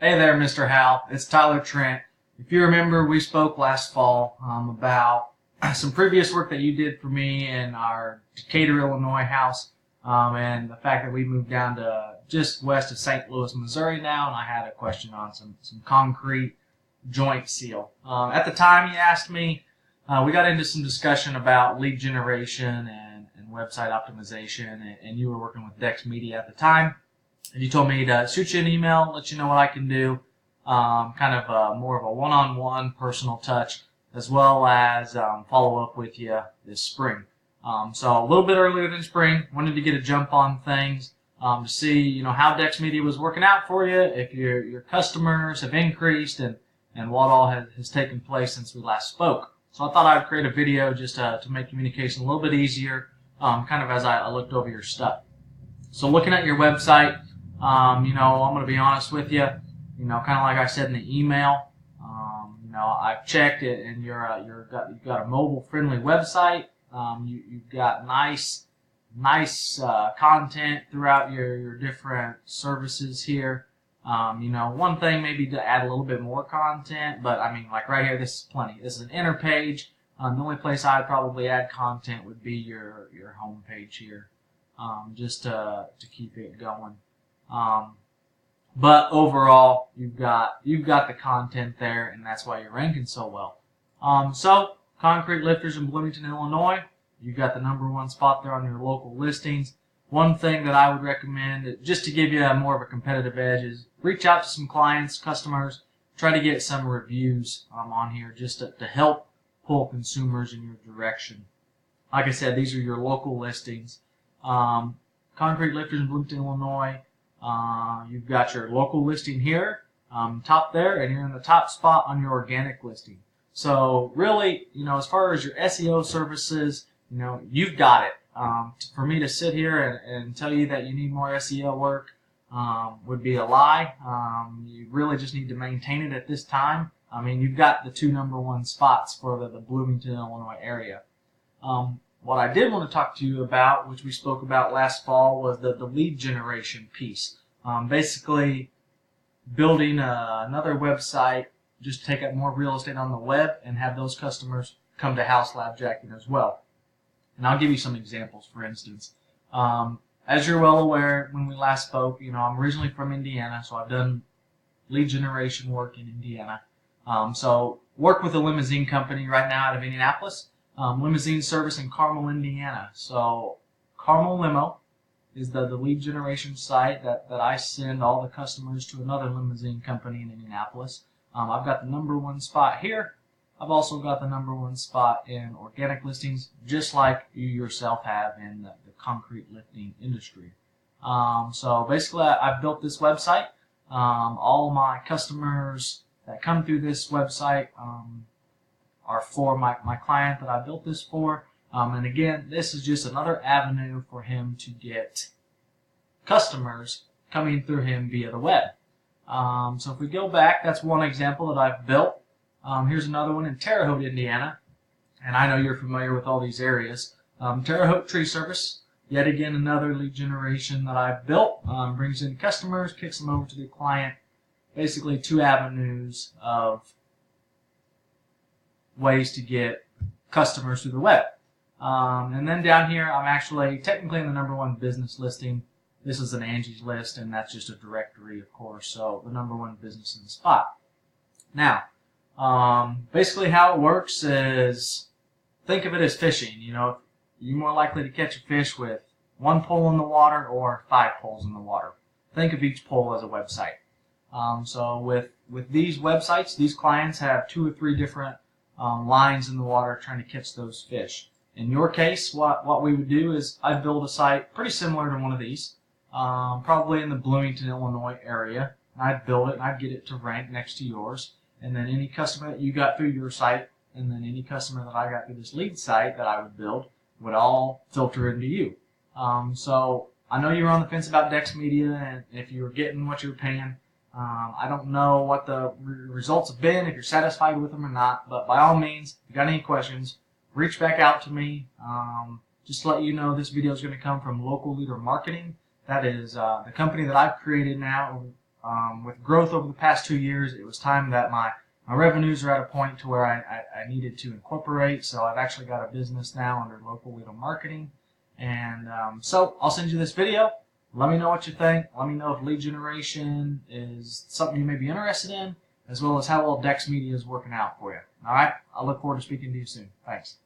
Hey there, Mr. Howell. It's Tyler Trent. If you remember, we spoke last fall about some previous work that you did for me in our Decatur, Illinois house, and the fact that we moved down to just west of St. Louis, Missouri now, and I had a question on some concrete joint seal. At the time, you asked me, we got into some discussion about lead generation and website optimization, and you were working with Dex Media at the time. And you told me to shoot you an email, let you know what I can do, kind of more of a one-on-one personal touch, as well as follow up with you this spring. So a little bit earlier than spring, wanted to get a jump on things to see, how Dex Media was working out for you, if your customers have increased, and what all has taken place since we last spoke. So I thought I'd create a video just to make communication a little bit easier, kind of as I looked over your stuff. So looking at your website, I'm going to be honest with you, kind of like I said in the email, I've checked it, and you've got a mobile-friendly website. You've got nice content throughout your different services here. One thing maybe to add a little bit more content, but I mean, like right here, this is plenty. This is an inner page. The only place I'd probably add content would be your home page here, just to keep it going. But overall, you've got the content there, and that's why you're ranking so well. So concrete lifters in Bloomington, Illinois, you've got the #1 spot there on your local listings. One thing that I would recommend, just to give you more of a competitive edge, is reach out to some clients, customers, try to get some reviews on here, just to help pull consumers in your direction. Like I said, these are your local listings. Concrete lifters in Bloomington, Illinois. You've got your local listing here, top there, and you're in the top spot on your organic listing. So really, as far as your SEO services, you've got it. For me to sit here and tell you that you need more SEO work would be a lie. You really just need to maintain it at this time. I mean, you've got the 2 #1 spots for the Bloomington, Illinois area. What I did want to talk to you about, which we spoke about last fall, was the lead generation piece. Basically, building another website just to take up more real estate on the web and have those customers come to House Lab Jacking as well. And I'll give you some examples, for instance. As you're well aware, when we last spoke, I'm originally from Indiana, so I've done lead generation work in Indiana. So work with a limousine company right now out of Indianapolis. Limousine service in Carmel, Indiana. So Carmel Limo is the lead generation site that I send all the customers to another limousine company in Indianapolis. I've got the #1 spot here. I've also got the #1 spot in organic listings, just like you yourself have in the concrete lifting industry. So basically, I've built this website. All my customers that come through this website are for my client that I built this for. And again, this is just another avenue for him to get customers coming through him via the web. So if we go back, that's one example that I've built. Here's another one in Terre Haute, Indiana. And I know you're familiar with all these areas. Terre Haute Tree Service, yet again another lead generation that I've built. Brings in customers, kicks them over to the client. Basically 2 avenues of ways to get customers through the web. And then down here, I'm actually technically in the #1 business listing. This is an Angie's List, and that's just a directory, of course, so the #1 business in the spot. Now, basically how it works is, think of it as fishing. You're more likely to catch a fish with 1 pole in the water or 5 poles in the water. Think of each pole as a website. So with these websites, these clients have 2 or 3 different lines in the water trying to catch those fish. In your case, what we would do is I'd build a site pretty similar to one of these, probably in the Bloomington, Illinois area. And I'd build it and I'd get it to rank next to yours. And then any customer that you got through your site, and then any customer that I got through this lead site that I would build, would all filter into you. So I know you were on the fence about Dex Media and if you were getting what you were paying. I don't know what the results have been, if you're satisfied with them or not, but by all means, if you got any questions, reach back out to me. Just to let you know, this video is going to come from Local Leader Marketing. That is the company that I've created now with growth over the past 2 years, it was time that my revenues are at a point to where I needed to incorporate. So I've actually got a business now under local legal marketing. And so I'll send you this video. Let me know what you think. Let me know if lead generation is something you may be interested in, as well as how well Dex Media is working out for you. All right? I look forward to speaking to you soon. Thanks.